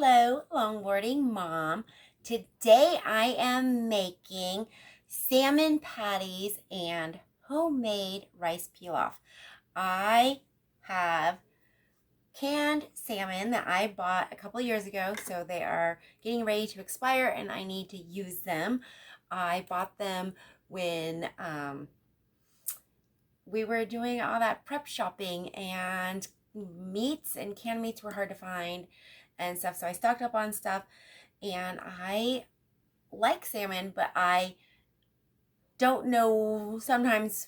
Hello, longboarding mom. Today I am making salmon patties and homemade rice pilaf. I have canned salmon that I bought a couple years ago, so they are getting ready to expire and I need to use them. I bought them when we were doing all that prep shopping, and meats and canned meats were hard to find and stuff, so I stocked up on stuff. And I like salmon, but I don't know sometimes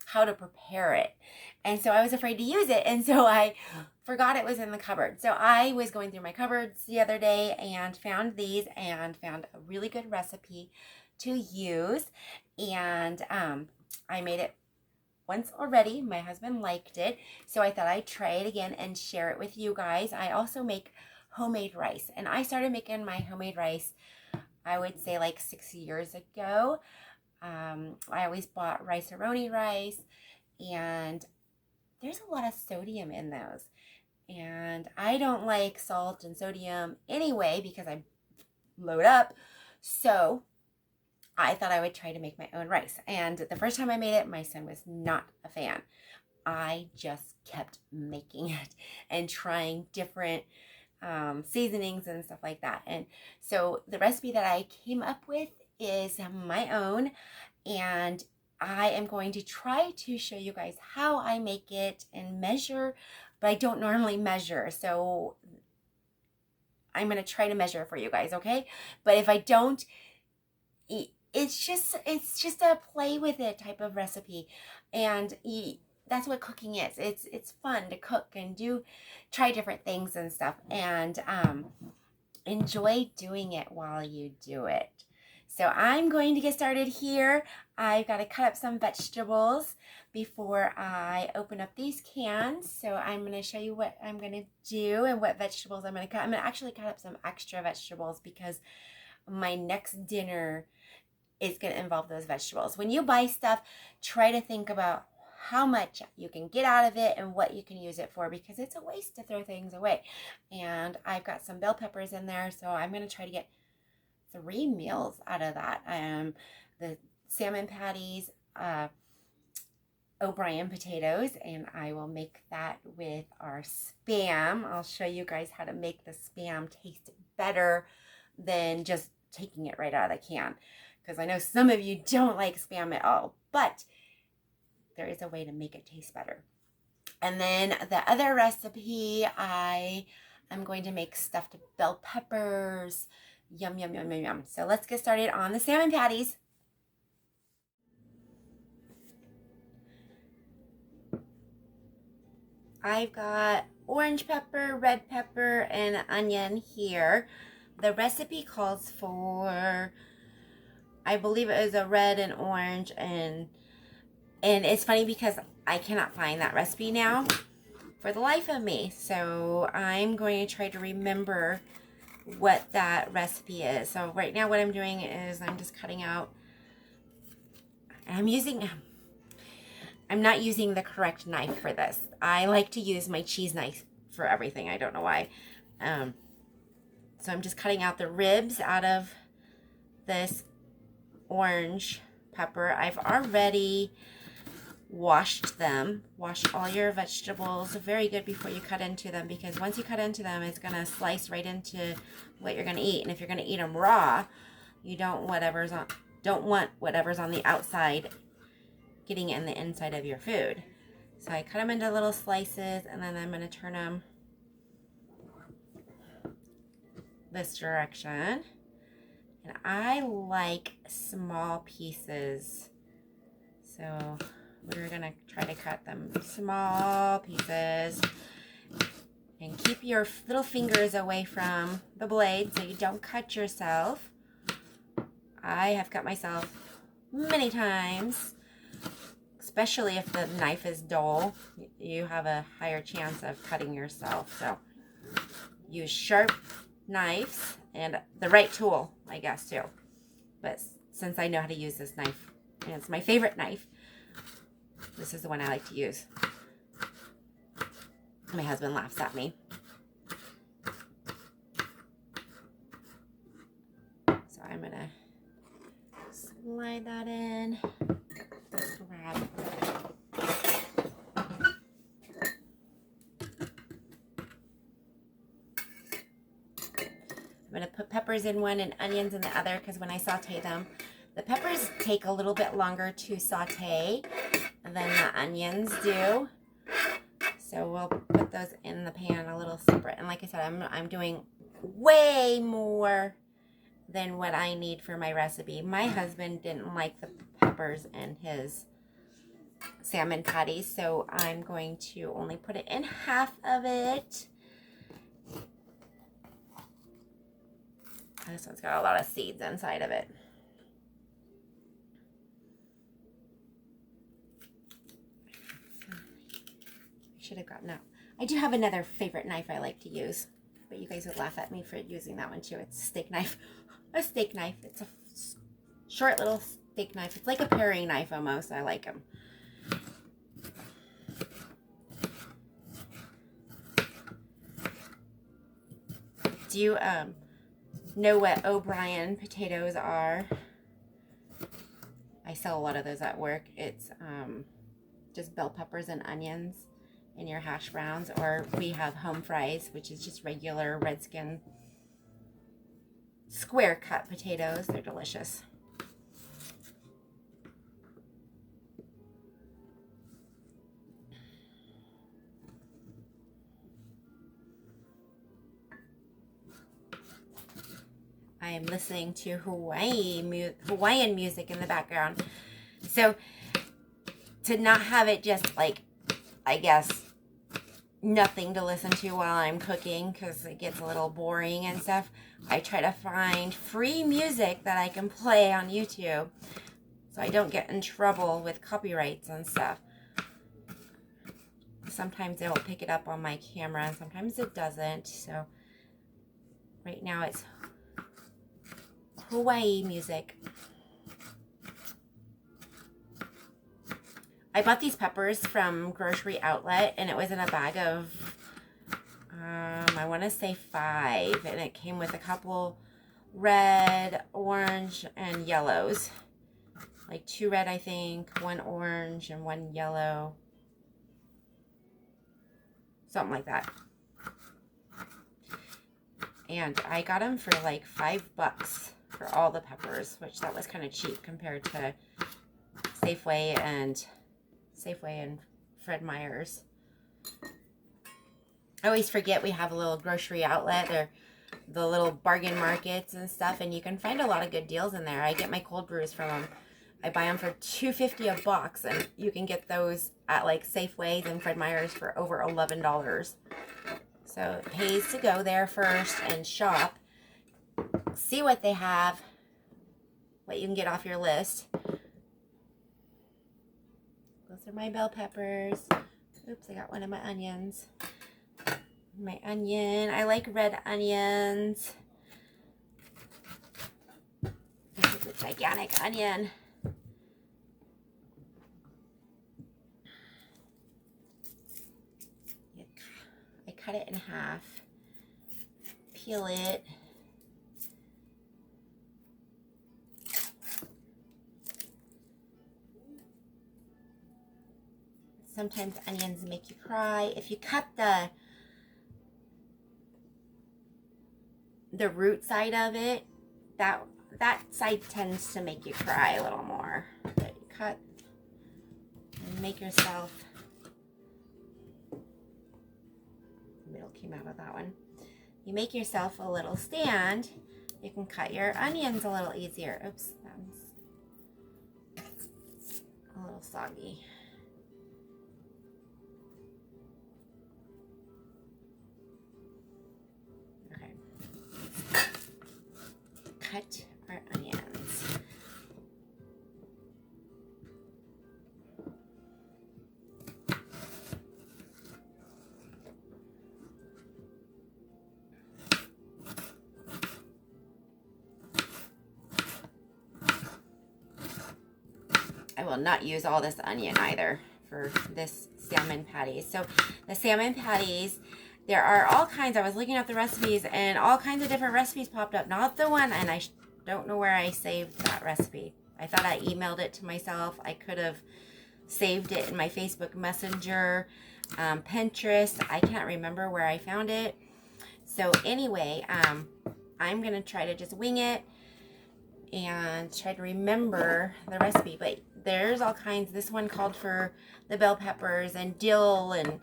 how to prepare it, and so I was afraid to use it, and so I forgot it was in the cupboard. So I was going through my cupboards the other day and found these and found a really good recipe to use. And I made it once already. My husband liked it, so I thought I'd try it again and share it with you guys. I also make homemade rice, and I started making my homemade rice, I would say, like 6 years ago. I always bought rice-a-roni rice, and there's a lot of sodium in those, and I don't like salt and sodium anyway because I load up. So I thought I would try to make my own rice. And the first time I made it, my son was not a fan. I just kept making it and trying different seasonings and stuff like that. And so the recipe that I came up with is my own, and I am going to try to show you guys how I make it and measure, but I don't normally measure. So I'm going to try to measure for you guys, okay? But if I don't, it's just a play with it type of recipe, and that's what cooking is. It's fun to cook and try different things and stuff, and enjoy doing it while you do it. So I'm going to get started here. I've got to cut up some vegetables before I open up these cans. So I'm going to show you what I'm going to do and what vegetables I'm going to cut. I'm going to actually cut up some extra vegetables because my next dinner is going to involve those vegetables. When you buy stuff, try to think about how much you can get out of it and what you can use it for, because it's a waste to throw things away. And I've got some bell peppers in there, so I'm going to try to get 3 meals out of that. The salmon patties, O'Brien potatoes, and I will make that with our Spam. I'll show you guys how to make the Spam taste better than just taking it right out of the can, because I know some of you don't like Spam at all, but there is a way to make it taste better. And then the other recipe, I am going to make stuffed bell peppers. Yum, yum, yum, yum, yum. So let's get started on the salmon patties. I've got orange pepper, red pepper, and onion here. The recipe calls for, I believe it was a red and orange, and it's funny because I cannot find that recipe now for the life of me. So I'm going to try to remember what that recipe is. So right now what I'm doing is I'm just cutting out, I'm not using the correct knife for this. I like to use my cheese knife for everything. I don't know why. So I'm just cutting out the ribs out of this orange pepper. I've already washed them. Wash all your vegetables very good before you cut into them, because once you cut into them, it's going to slice right into what you're going to eat. And if you're going to eat them raw, you don't want whatever's on the outside getting in the inside of your food. So I cut them into little slices, and then I'm going to turn them this direction. And I like small pieces, so we're going to try to cut them small pieces. And keep your little fingers away from the blade so you don't cut yourself. I have cut myself many times, especially if the knife is dull. You have a higher chance of cutting yourself. So use sharp knives and the right tool, I guess, too. But since I know how to use this knife, and it's my favorite knife, this is the one I like to use. My husband laughs at me. gonna slide that in. Grab. I'm gonna put peppers in one and onions in the other because when I saute them, the peppers take a little bit longer to saute than the onions do. So we'll put those in the pan a little separate. And like I said, I'm doing way more than what I need for my recipe. My husband didn't like the peppers in his salmon patties, so I'm going to only put it in half of it. This one's got a lot of seeds inside of it. Should have gotten out. I do have another favorite knife I like to use, but you guys would laugh at me for using that one too. It's a steak knife. A steak knife. It's a short little steak knife. It's like a paring knife almost. I like them. Do you know what O'Brien potatoes are? I sell a lot of those at work. It's just bell peppers and onions in your hash browns, or we have home fries, which is just regular red skin square cut potatoes. They're delicious. I am listening to Hawaiian music in the background. So to not have it just like, I guess, nothing to listen to while I'm cooking because it gets a little boring and stuff, I try to find free music that I can play on YouTube so I don't get in trouble with copyrights and stuff. Sometimes it will pick it up on my camera and sometimes it doesn't. So right now it's Hawaii music. I bought these peppers from Grocery Outlet, and it was in a bag of, I want to say 5, and it came with a couple red, orange, and yellows. Like 2 red, I think, 1 orange, and 1 yellow. Something like that. And I got them for like $5 for all the peppers, which that was kind of cheap compared to Safeway and Fred Meyer's. I always forget we have a little grocery outlet. They're the little bargain markets and stuff, and you can find a lot of good deals in there. I get my cold brews from them. I buy them for $2.50 a box, and you can get those at like Safeway and Fred Meyer's for over $11. So it pays to go there first and shop, see what they have, what you can get off your list. Those are my bell peppers. Oops, I got one of my onions. My onion. I like red onions. This is a gigantic onion. I cut it in half. Peel it. Sometimes onions make you cry. If you cut the root side of it, that side tends to make you cry a little more. But you cut and make yourself, the middle came out of that one. You make yourself a little stand. You can cut your onions a little easier. Oops, that one's a little soggy. Cut our onions. I will not use all this onion either for this salmon patties. So the salmon patties, there are all kinds. I was looking up the recipes and all kinds of different recipes popped up. Not the one, and I don't know where I saved that recipe. I thought I emailed it to myself. I could have saved it in my Facebook Messenger, Pinterest. I can't remember where I found it. So anyway, I'm going to try to just wing it and try to remember the recipe. But there's all kinds. This one called for the bell peppers and dill and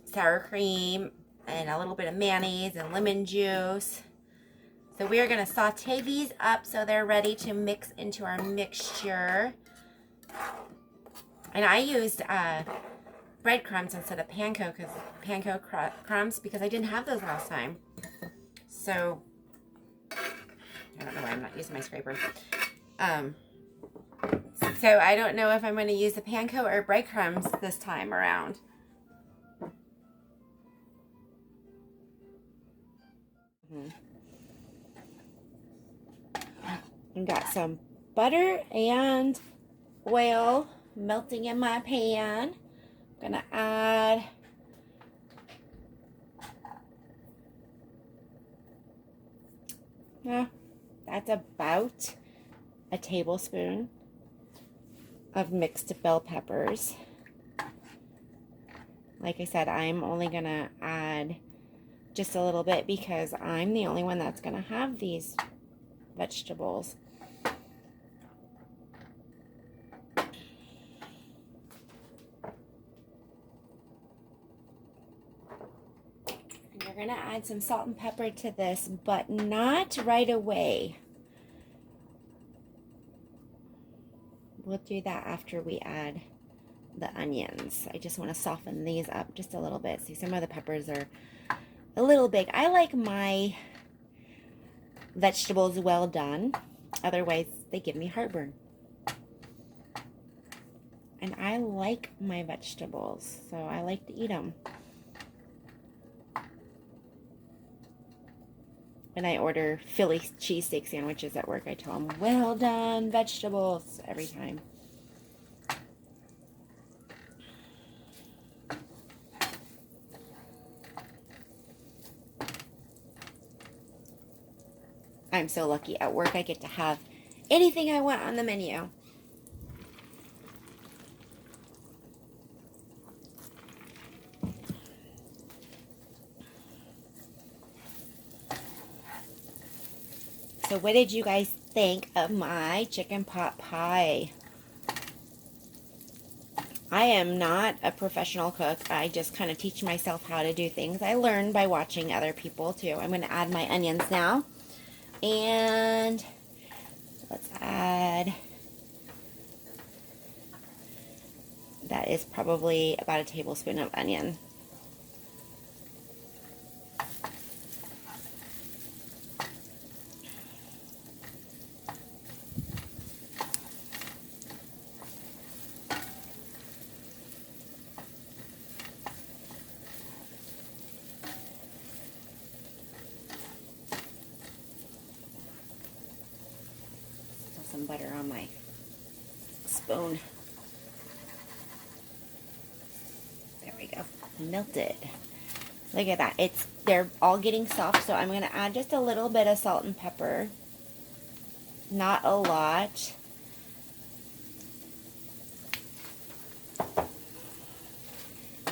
sour cream and a little bit of mayonnaise and lemon juice. So we are going to saute these up so they're ready to mix into our mixture. And I used breadcrumbs instead of panko crumbs because I didn't have those last time. So I don't know why I'm not using my scraper. So I don't know if I'm going to use the panko or breadcrumbs this time around. I've got some butter and oil melting in my pan. I'm going to add that's about a tablespoon of mixed bell peppers. Like I said, I'm only going to add just a little bit because I'm the only one that's going to have these vegetables. We're going to add some salt and pepper to this, but not right away. We'll do that after we add the onions. I just want to soften these up just a little bit. See, some of the peppers are a little big. I like my vegetables well done. Otherwise, they give me heartburn. And I like my vegetables, so I like to eat them. When I order Philly cheesesteak sandwiches at work, I tell them, well done vegetables, every time. I'm so lucky at work I get to have anything I want on the menu. So what did you guys think of my chicken pot pie? I am not a professional cook. I just kind of teach myself how to do things. I learn by watching other people too. I'm going to add my onions now. And let's add, that is probably about a tablespoon of onion. Some butter on my spoon. There we go. Melted. Look at that. They're all getting soft, so I'm going to add just a little bit of salt and pepper. Not a lot.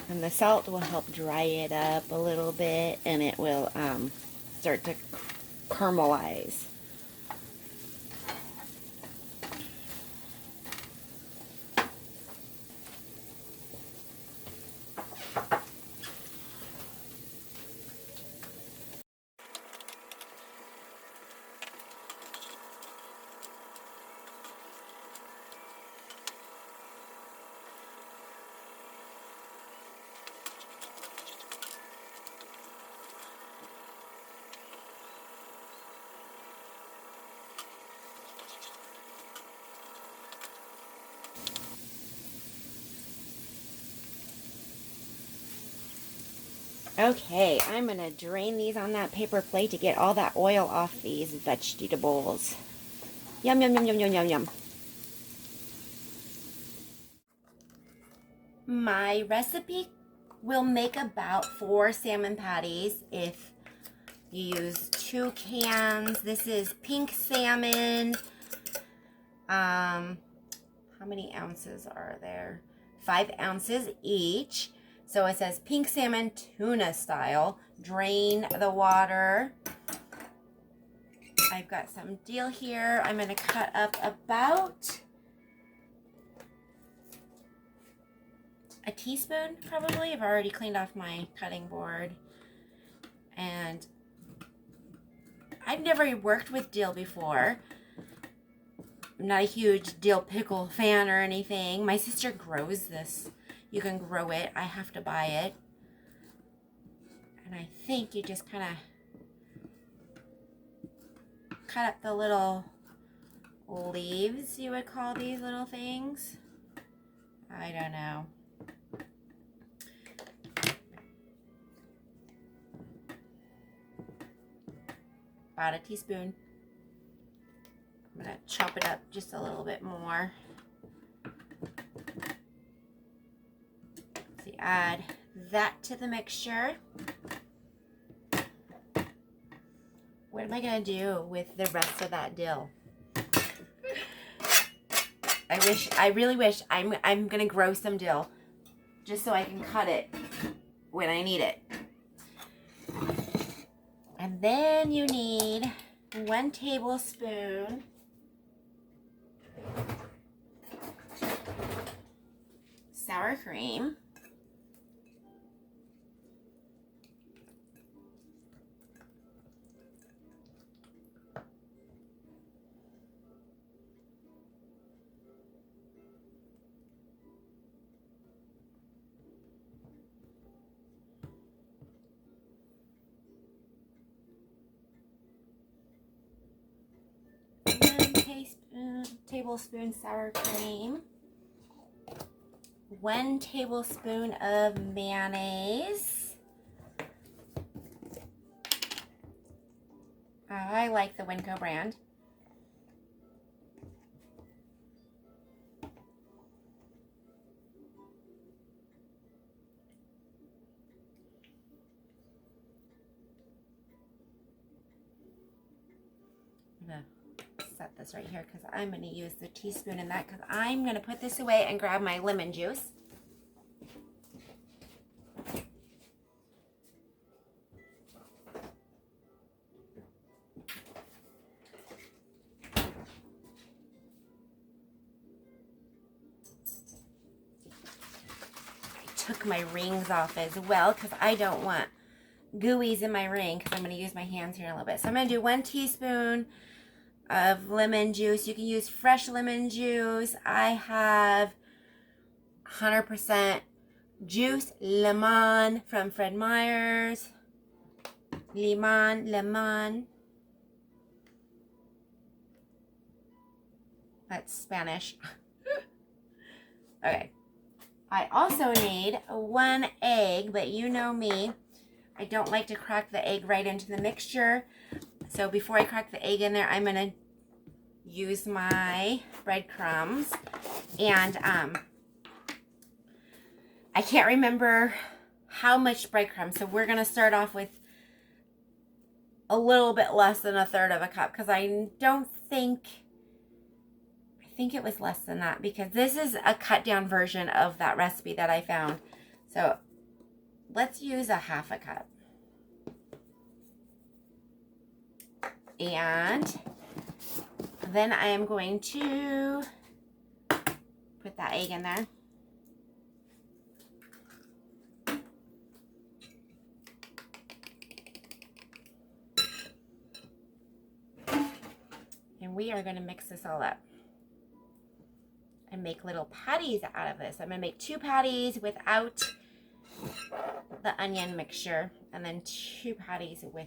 And the salt will help dry it up a little bit, and it will start to caramelize. Okay, I'm going to drain these on that paper plate to get all that oil off these vegetables. Yum, yum, yum, yum, yum, yum, yum. My recipe will make about 4 salmon patties if You use 2 cans. This is pink salmon. How many ounces are there? 5 ounces each. So it says pink salmon tuna style. Drain the water. I've got some dill here. I'm going to cut up about a teaspoon, probably. I've already cleaned off my cutting board. And I've never worked with dill before. I'm not a huge dill pickle fan or anything. My sister grows this. You can grow it. I have to buy it. And I think you just kind of cut up the little leaves, you would call these little things. I don't know. About a teaspoon. I'm going to chop it up just a little bit more. So you add that to the mixture. What am I going to do with the rest of that dill? I really wish I'm going to grow some dill just so I can cut it when I need it. And then you need 1 tablespoon sour cream. Tablespoon sour cream, 1 tablespoon of mayonnaise. I like the Winco brand. I'm gonna set this right here because I'm going to use the teaspoon in that because I'm going to put this away and grab my lemon juice. I took my rings off as well because I don't want gooeys in my ring because I'm going to use my hands here in a little bit. So I'm going to do 1 teaspoon of lemon juice. You can use fresh lemon juice. I have 100% juice lemon from Fred Meyer's. Lemon. That's Spanish. Okay. I also need 1 egg, but you know me. I don't like to crack the egg right into the mixture. So before I crack the egg in there, I'm going to use my breadcrumbs. And I can't remember how much breadcrumbs. So we're going to start off with a little bit less than 1/3 of a cup. Because I think it was less than that. Because this is a cut down version of that recipe that I found. So let's use a 1/2 cup. And then I am going to put that egg in there. And we are going to mix this all up and make little patties out of this. I'm going to make 2 patties without the onion mixture and then 2 patties with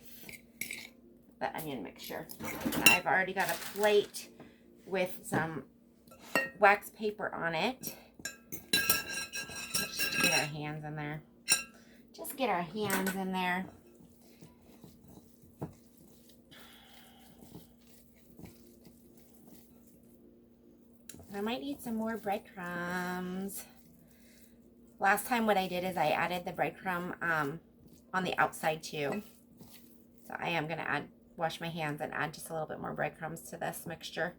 the onion mixture. And I've already got a plate with some wax paper on it. Let's just get our hands in there. I might need some more breadcrumbs. Last time what I did is I added the breadcrumb on the outside too. So I am going to wash my hands and add just a little bit more breadcrumbs to this mixture.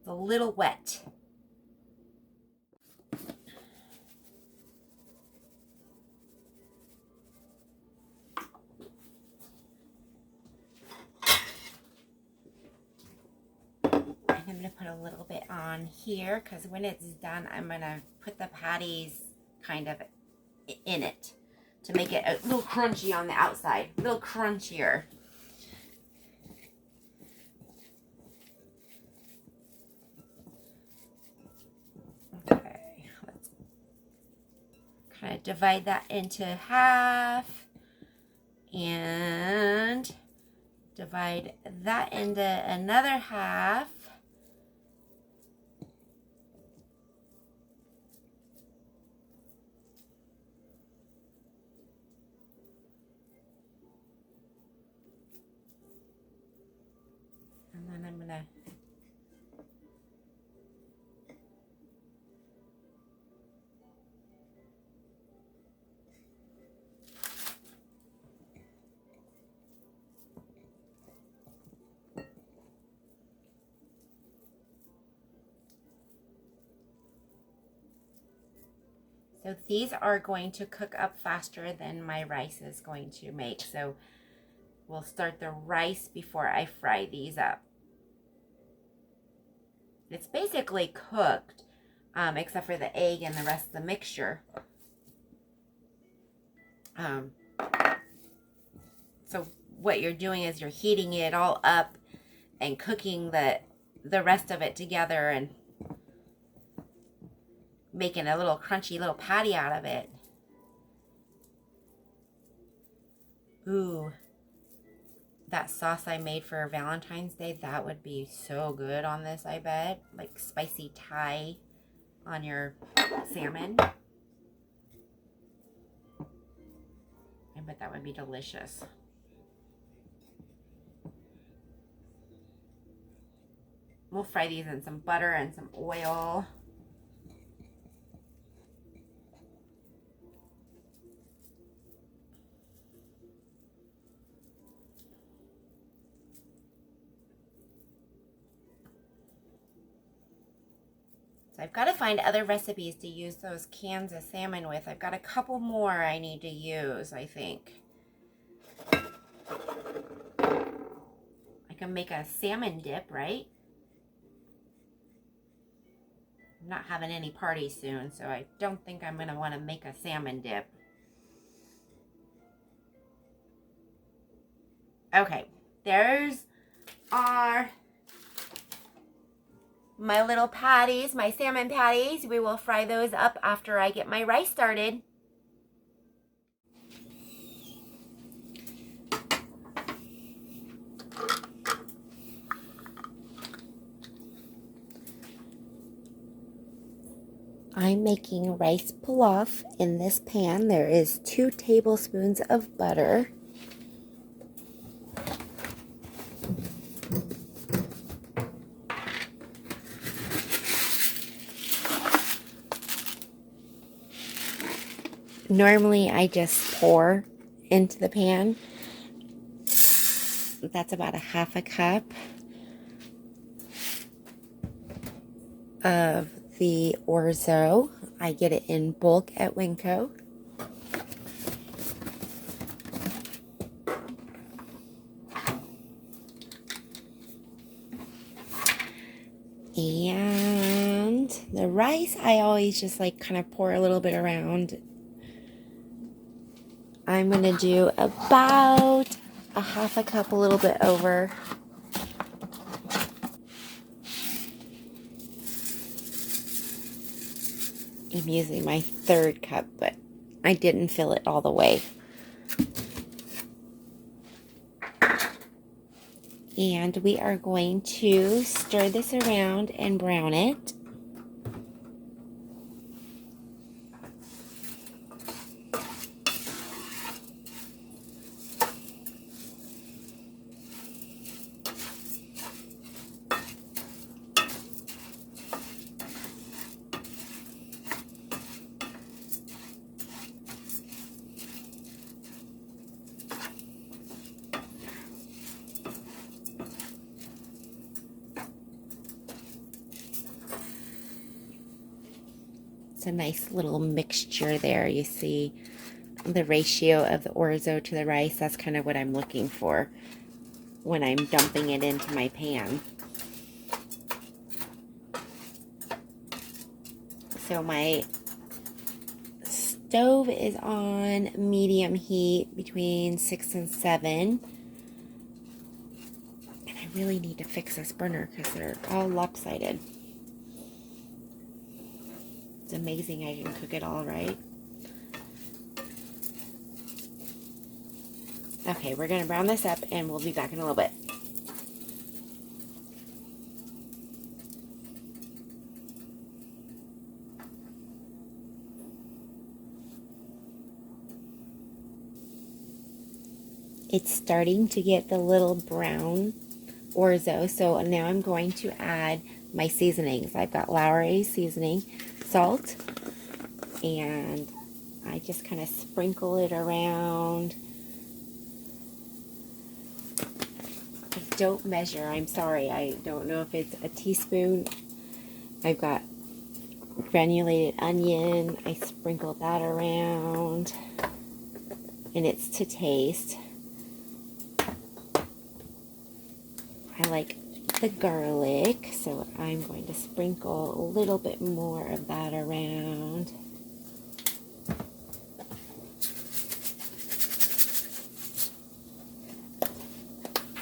It's a little wet. I'm going to put a little bit on here because when it's done, I'm going to put the patties kind of in it to make it a little crunchy on the outside, a little crunchier. Okay, let's kind of divide that into half and divide that into another half. And then I'm gonna so these are going to cook up faster than my rice is going to make. So we'll start the rice before I fry these up. It's basically cooked, except for the egg and the rest of the mixture. So what you're doing is you're heating it all up and cooking the rest of it together and making a little crunchy little patty out of it. Ooh, that sauce I made for Valentine's Day, that would be so good on this, I bet. Like spicy Thai on your salmon. I bet that would be delicious. We'll fry these in some butter and some oil. So I've got to find other recipes to use those cans of salmon with. I've got a couple more I need to use, I think. I can make a salmon dip, right? I'm not having any parties soon, so I don't think I'm going to want to make a salmon dip. Okay, there's our my little patties, my salmon patties. We will fry those up after I get my rice started. I'm making rice pilaf in this pan. There is 2 tablespoons of butter. Normally I just pour into the pan. That's about a half a cup of the orzo. I get it in bulk at Winco. And the rice, I always just like kind of pour a little bit around. I'm going to do about a half a cup, a little bit over. I'm using my 3rd cup, but I didn't fill it all the way. And we are going to stir this around and brown it. It's a nice little mixture there. You see the ratio of the orzo to the rice. That's kind of what I'm looking for when I'm dumping it into my pan. So my stove is on medium heat between 6 and 7. And I really need to fix this burner because they're all lopsided. It's amazing I can cook it all right. Okay, we're going to brown this up and we'll be back in a little bit. It's starting to get the little brown orzo, so now I'm going to add my seasonings. I've got Lowry seasoning, salt, and I just kind of sprinkle it around. I don't measure, I'm sorry, I don't know if it's a teaspoon. I've got granulated onion, I sprinkle that around, and it's to taste. I like the garlic, so I'm going to sprinkle a little bit more of that around.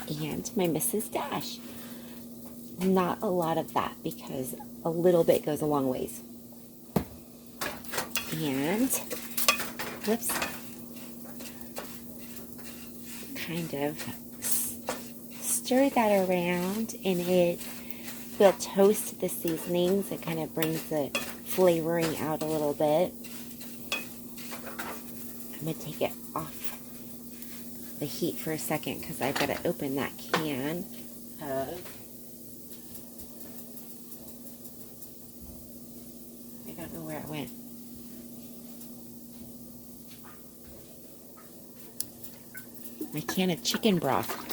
And my Mrs. Dash. Not a lot of that because a little bit goes a long ways. And, whoops, kind of stir that around, and it will toast the seasonings. It kind of brings the flavoring out a little bit. I'm going to take it off the heat for a second because I've got to open that can of, I don't know where it went. My can of chicken broth.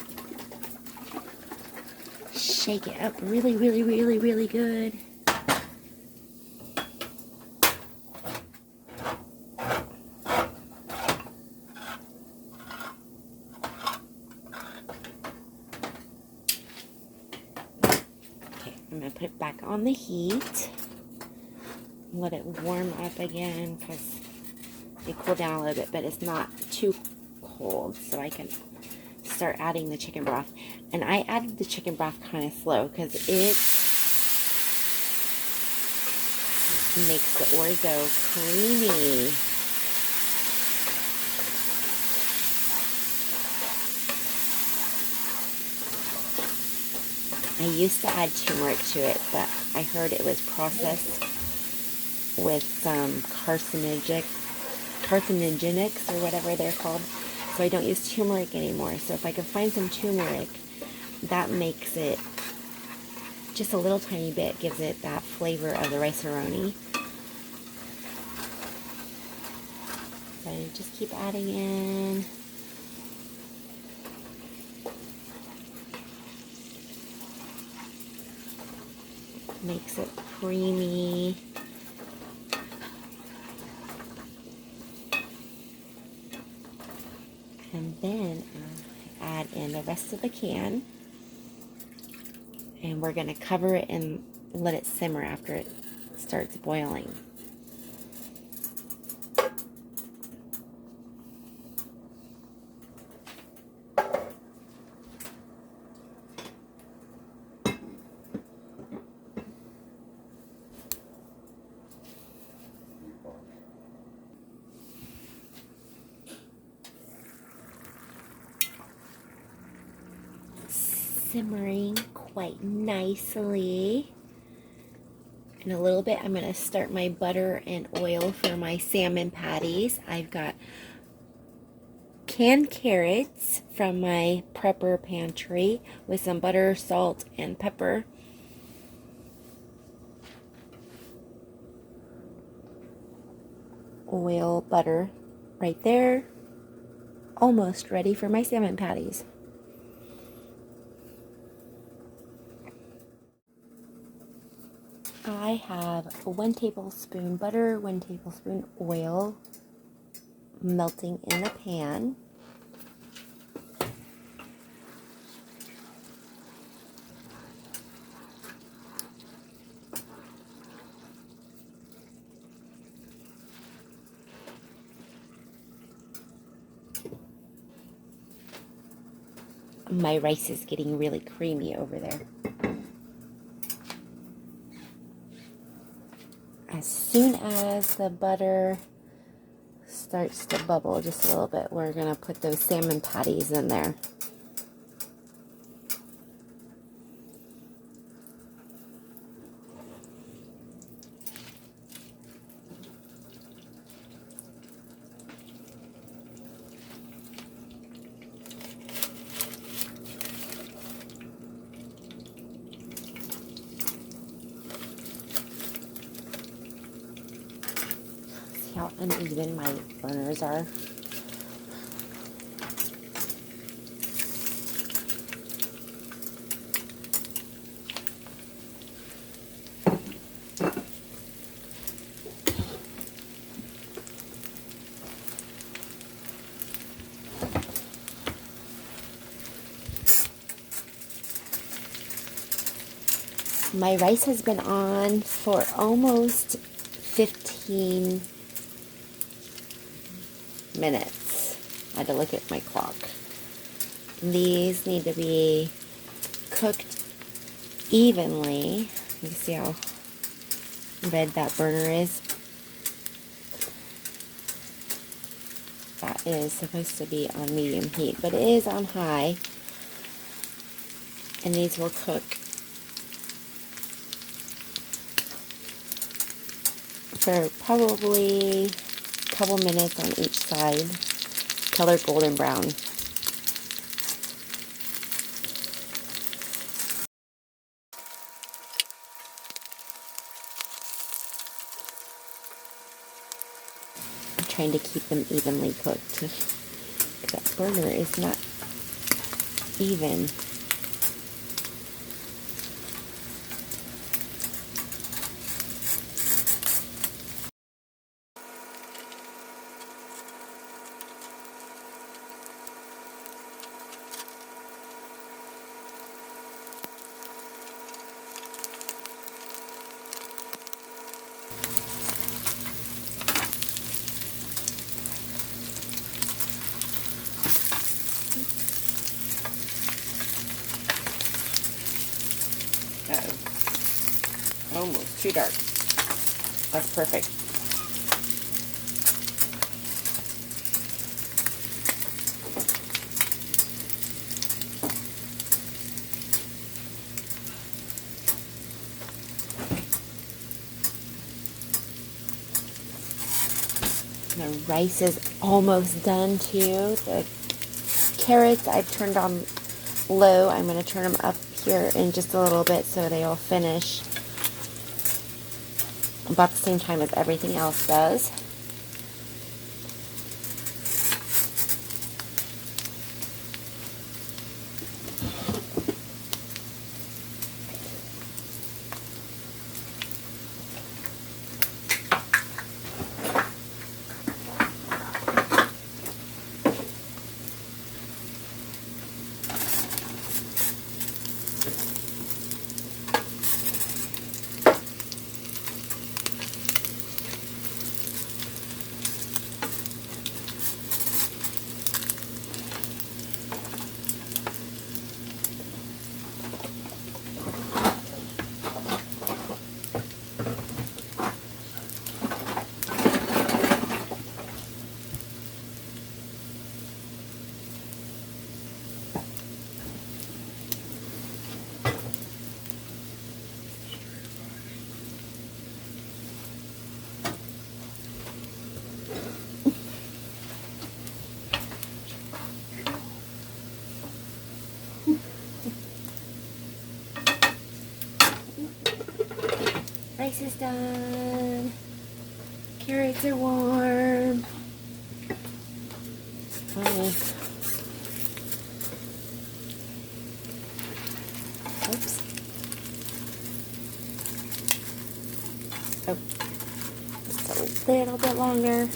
Shake it up really, really, really, really good. Okay, I'm going to put it back on the heat. Let it warm up again because it cooled down a little bit, but it's not too cold, so I can start adding the chicken broth. And I added the chicken broth kind of slow because it makes the orzo creamy. I used to add turmeric to it, but I heard it was processed with some carcinogenics or whatever they're called. So I don't use turmeric anymore. So if I can find some turmeric, that makes it just a little tiny bit, gives it that flavor of the rice-a-roni. So just keep adding in. Makes it creamy. And then I add in the rest of the can. And we're going to cover it and let it simmer after it starts boiling. Simmering quite nicely. In a little bit, I'm going to start my butter and oil for my salmon patties. I've got canned carrots from my prepper pantry with some butter, salt, and pepper. Oil, butter, right there. Almost ready for my salmon patties. I have 1 tablespoon butter, 1 tablespoon oil melting in the pan. My rice is getting really creamy over there. As soon as the butter starts to bubble just a little bit, we're going to put those salmon patties in there. See how uneven my burners are? My rice has been on for almost 15 minutes. I had to look at my clock. These need to be cooked evenly. You can see how red that burner is. That is supposed to be on medium heat, but it is on high. And these will cook for probably a couple minutes on each side, color golden brown. I'm trying to keep them evenly cooked. That burner is not even. Uh-oh. Almost too dark. That's perfect. The rice is almost done too. The carrots I've turned on low. I'm going to turn them up here in just a little bit so they all finish about the same time as everything else does. Rice is done. Carrots are warm. Oh. Oops. Oh, just a little bit longer.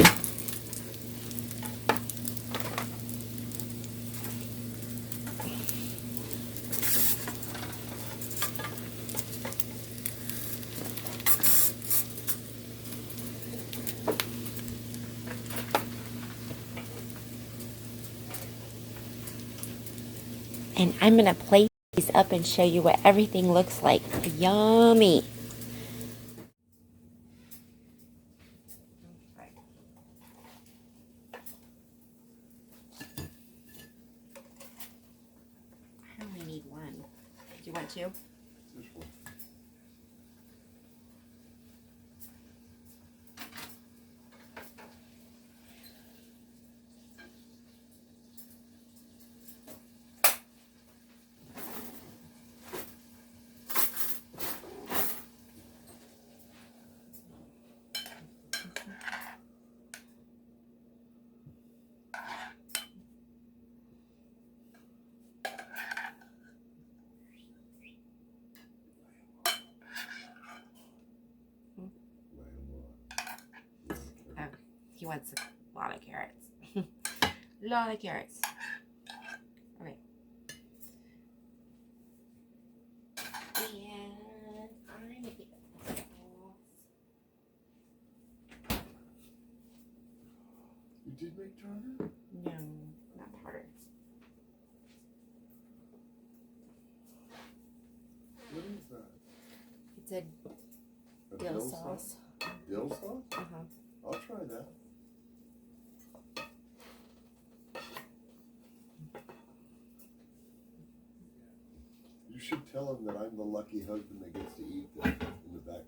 And I'm going to plate these up and show you what everything looks like. Yummy. I only need one. Do you want two? Just one. Oh, he wants a lot of carrots. A lot of carrots. Okay. And I'm making You did make tartar? no, not tartar. What is that? It's a dill sauce. Dill sauce? Uh-huh. I'll try that. You should tell him that I'm the lucky husband that gets to eat this in the background.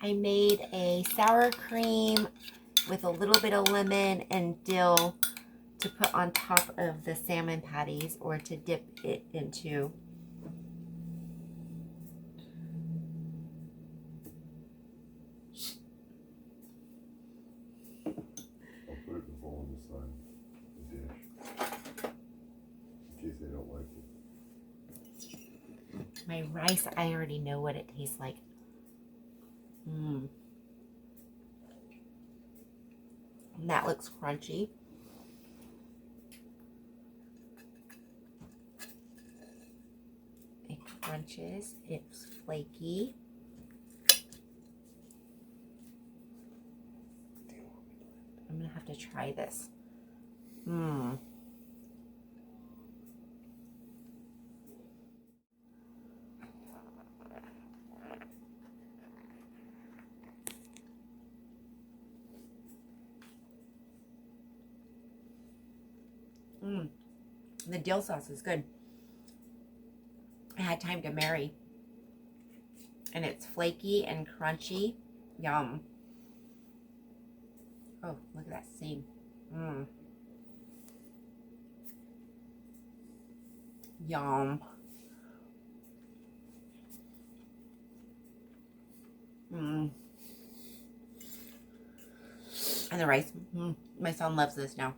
I made a sour cream with a little bit of lemon and dill to put on top of the salmon patties or to dip it into. I'll put it in the bowl on the side of the dish in case they don't like it. My rice, I already know what it tastes like. And that looks crunchy. It crunches. It's flaky. I'm gonna have to try this. The dill sauce is good. I had time to marry. And it's flaky and crunchy. Yum. Oh, look at that seam. Yum. And the rice. My son loves this now.